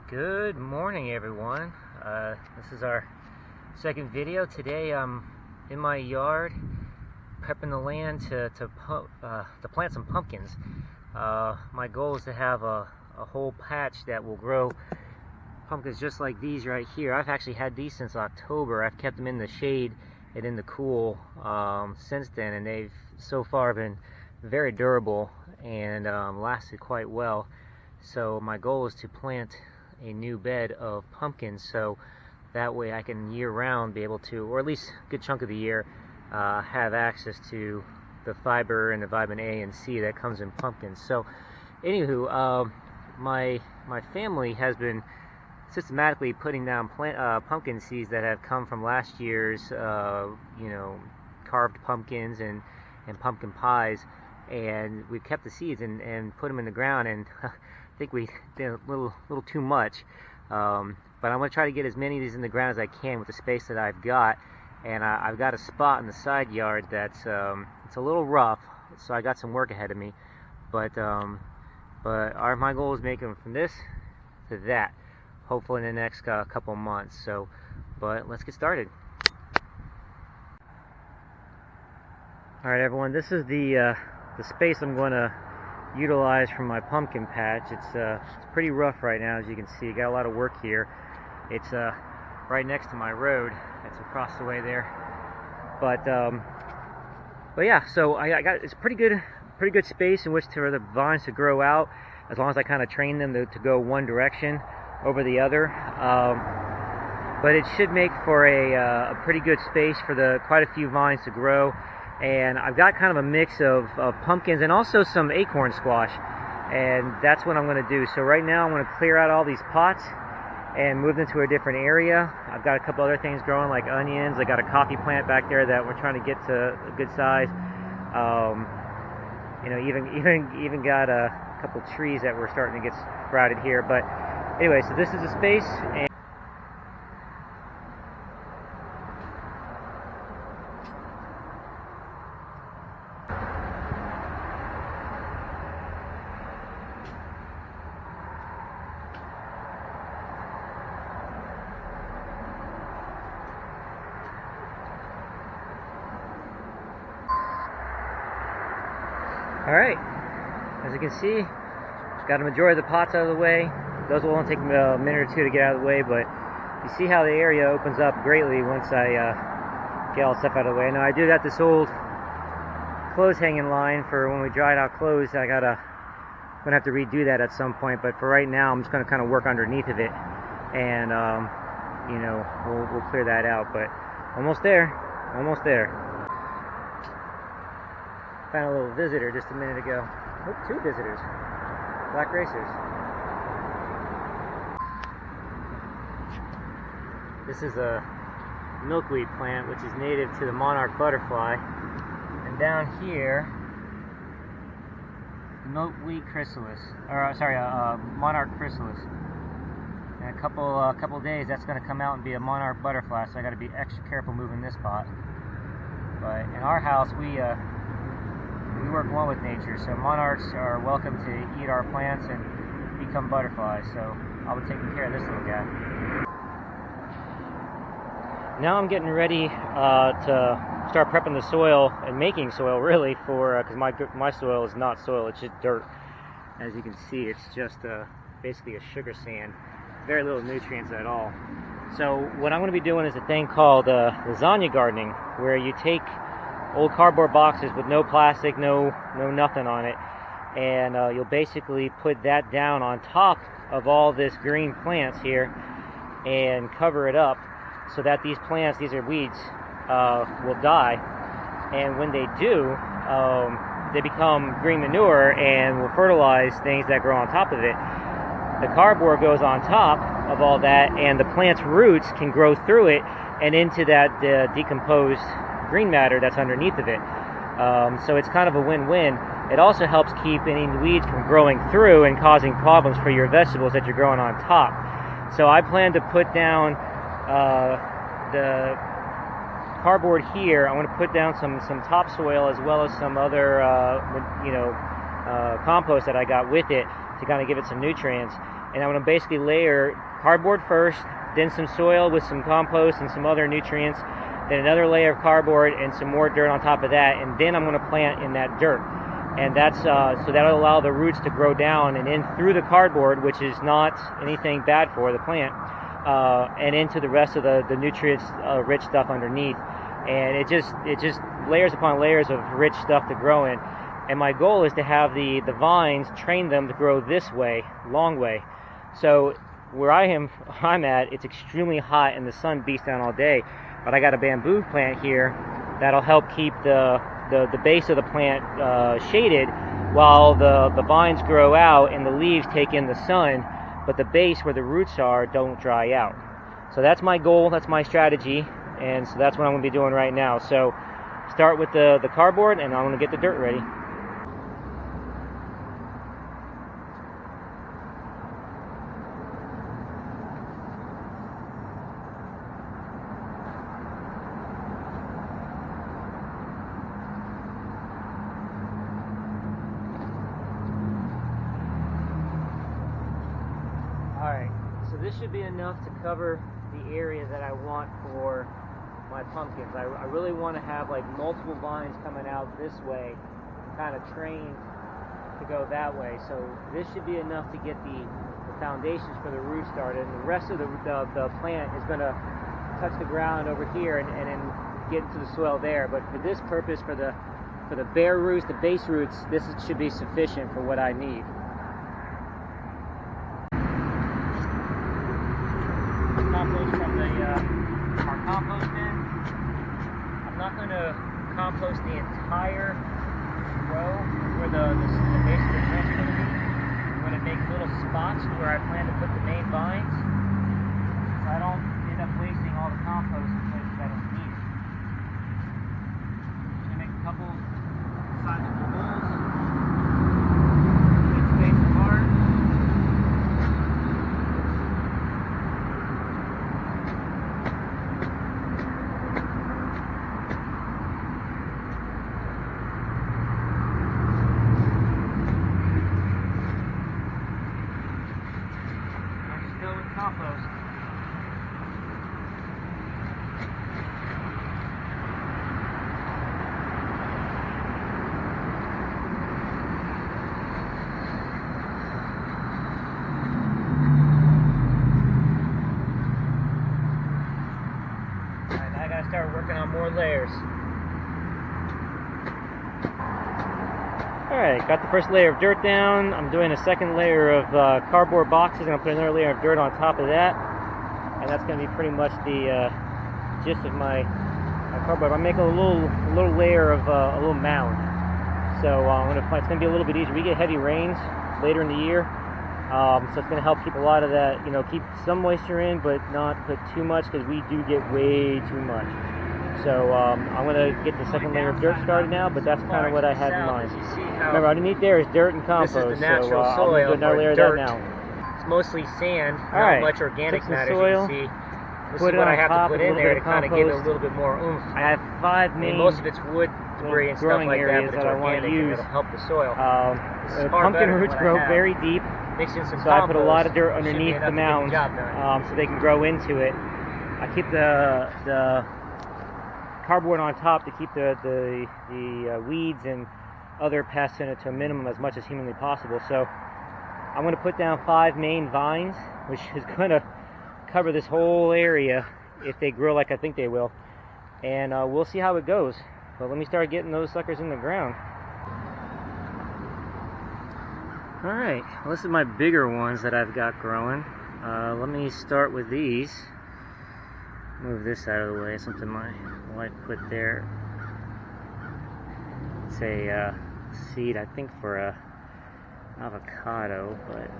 Good morning, everyone. This is our second video. Today I'm in my yard prepping the land to plant some pumpkins. My goal is to have a whole patch that will grow pumpkins just like these right here. I've actually had these since October. I've kept them in the shade and in the cool since then, and they've so far been very durable and lasted quite well. So my goal is to plant a new bed of pumpkins, so that way I can year-round be able to, or at least a good chunk of the year, have access to the fiber and the vitamin A and C that comes in pumpkins. So anywho, my family has been systematically putting down pumpkin seeds that have come from last year's carved pumpkins and pumpkin pies, and we've kept the seeds and put them in the ground, and I think we did a little too much, but I'm going to try to get as many of these in the ground as I can with the space that I've got. And I've got a spot in the side yard that's it's a little rough, so I got some work ahead of me, but my goal is making them from this to that, hopefully in the next couple months. So, but let's get started. Alright everyone, this is the space I'm going to utilize from my pumpkin patch. It's pretty rough right now, as you can see. Got a lot of work here. It's right next to my road. It's across the way there. But yeah, so I got it's pretty good space in which for the vines to grow out, as long as I kind of train them to go one direction over the other. But it should make for a pretty good space for quite a few vines to grow. And I've got kind of a mix of pumpkins and also some acorn squash, and that's what I'm going to do. So right now I'm going to clear out all these pots and move them to a different area. I've got a couple other things growing, like onions. I got a coffee plant back there that we're trying to get to a good size. Even got a couple trees that we're starting to get sprouted here. But anyway, so this is the space. And alright, as you can see, got a majority of the pots out of the way. Those will only take a minute or two to get out of the way, but you see how the area opens up greatly once I get all the stuff out of the way. Now I do got this old clothes hanging line for when we dried out clothes. I'm gonna have to redo that at some point, but for right now I'm just gonna kind of work underneath of it, and we'll clear that out. But almost there. Found a little visitor just a minute ago. Oh, two visitors. Black racers. This is a milkweed plant, which is native to the monarch butterfly. And down here, milkweed chrysalis, monarch chrysalis. In a couple days, that's going to come out and be a monarch butterfly. So I got to be extra careful moving this pot. But in our house, we work well with nature, so monarchs are welcome to eat our plants and become butterflies. So I'll be taking care of this little guy. Now I'm getting ready to start prepping the soil and making soil, really, for because my soil is not soil, it's just dirt. As you can see, it's just basically a sugar sand, very little nutrients at all. So what I'm going to be doing is a thing called lasagna gardening, where you take old cardboard boxes with no plastic, no nothing on it, and you'll basically put that down on top of all this green plants here and cover it up so that these plants, these are weeds, will die. And when they do, they become green manure and will fertilize things that grow on top of it. The cardboard goes on top of all that, and the plant's roots can grow through it and into that decomposed green matter that's underneath of it. So it's kind of a win-win. It also helps keep any weeds from growing through and causing problems for your vegetables that you're growing on top. So I plan to put down the cardboard here. I'm going to put down some topsoil as well as some other compost that I got with it, to kind of give it some nutrients. And I'm going to basically layer cardboard first, then some soil with some compost and some other nutrients, then another layer of cardboard and some more dirt on top of that, and then I'm going to plant in that dirt. And that's so that'll allow the roots to grow down and in through the cardboard, which is not anything bad for the plant, and into the rest of the nutrients rich stuff underneath. And it just layers upon layers of rich stuff to grow in. And my goal is to have the vines, train them to grow this way, long way. So where I'm at, it's extremely hot and the sun beats down all day. But I got a bamboo plant here that'll help keep the base of the plant shaded while the vines grow out and the leaves take in the sun, but the base where the roots are don't dry out. So that's my goal, that's my strategy, and so that's what I'm going to be doing right now. So start with the cardboard, and I'm going to get the dirt ready. Alright, so this should be enough to cover the area that I want for my pumpkins. I really want to have like multiple vines coming out this way, kind of trained to go that way. So this should be enough to get the foundations for the root started, and the rest of the plant is going to touch the ground over here and then get into the soil there. But for this purpose, for the bare roots, the base roots, this should be sufficient for what I need. Compost from our compost bin. I'm not going to compost the entire row where the base of the plant's going to be. I'm going to make little spots where I plan to put the main vines, so I don't end up wasting all the compost in places I don't need it. I'm going to make a couple sizable holes, keep space apart. Compost. Alright, now I gotta start working on more layers. Alright, got the first layer of dirt down. I'm doing a second layer of cardboard boxes. I'm going to put another layer of dirt on top of that. And that's going to be pretty much the gist of my cardboard. I'm making a little layer of a little mound. So it's going to be a little bit easier. We get heavy rains later in the year. So it's going to help keep a lot of that, keep some moisture in, but not put too much, because we do get way too much. So I'm going to get the second layer of dirt started now, but that's kind of what I had in mind. Remember, underneath there is dirt and compost. This is the natural soil. I'll do another layer of that now. It's mostly sand, not much organic matter, soil, as you can see. This is what I have to put in there to kind of give it a little bit more oomph. I have 5 main most of it's wood debris and stuff like that, but it's organic and it'll help the soil. Pumpkin roots grow very deep, so I put a lot of dirt underneath the mound so they can grow into it. I keep the cardboard on top to keep the weeds and other pests in it to a minimum as much as humanly possible. So I'm going to put down 5 main vines, which is going to cover this whole area if they grow like I think they will, and we'll see how it goes. But let me start getting those suckers in the ground. Alright, well, this is my bigger ones that I've got growing. Let me start with these. Move this out of the way, something my wife put there. It's a seed, I think, for a avocado, but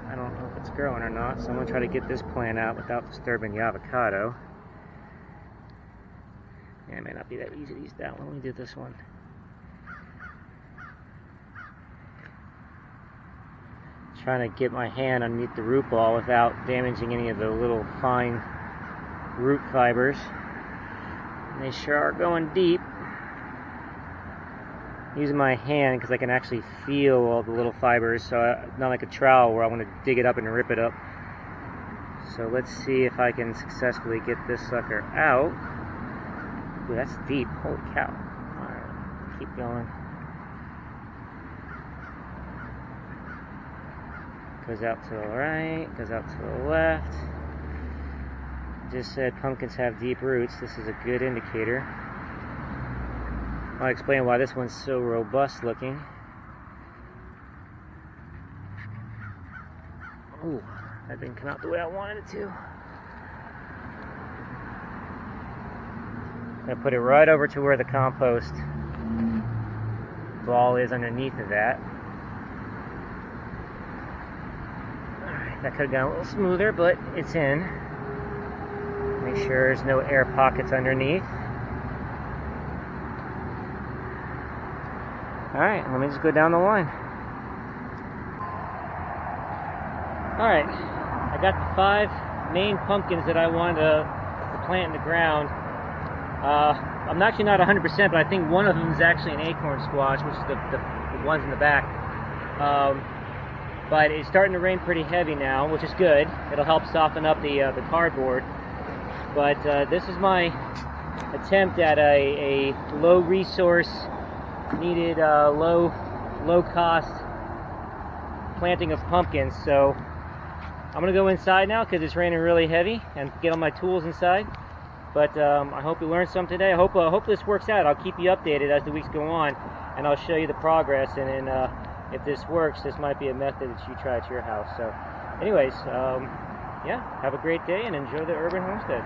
I don't know if it's growing or not, so I'm going to try to get this plant out without disturbing the avocado. Yeah, it may not be that easy to use that one. Let me do this one. Trying to get my hand underneath the root ball without damaging any of the little fine root fibers. And they sure are going deep. using my hand because I can actually feel all the little fibers, so not like a trowel where I want to dig it up and rip it up. So let's see if I can successfully get this sucker out. Ooh, that's deep. Holy cow. Alright, keep going. Goes out to the right, goes out to the left. Just said pumpkins have deep roots. This is a good indicator. I'll explain why this one's so robust looking. Ooh, that didn't come out the way I wanted it to. I'm going to put it right over to where the compost ball is underneath of that. Alright, that could have gone a little smoother, but it's in. Make sure there's no air pockets underneath. Alright, let me just go down the line. Alright, I got the 5 main pumpkins that I wanted to plant in the ground. I'm actually not 100%, but I think one of them is actually an acorn squash, which is the ones in the back. But it's starting to rain pretty heavy now, which is good. It'll help soften up the cardboard. But this is my attempt at a low resource needed, low cost planting of pumpkins. So I'm gonna go inside now because it's raining really heavy and get all my tools inside. But I hope you learned something today. I hope this works out. I'll keep you updated as the weeks go on, and I'll show you the progress. And then if this works, this might be a method that you try at your house. So anyways, yeah, have a great day and enjoy the urban homestead.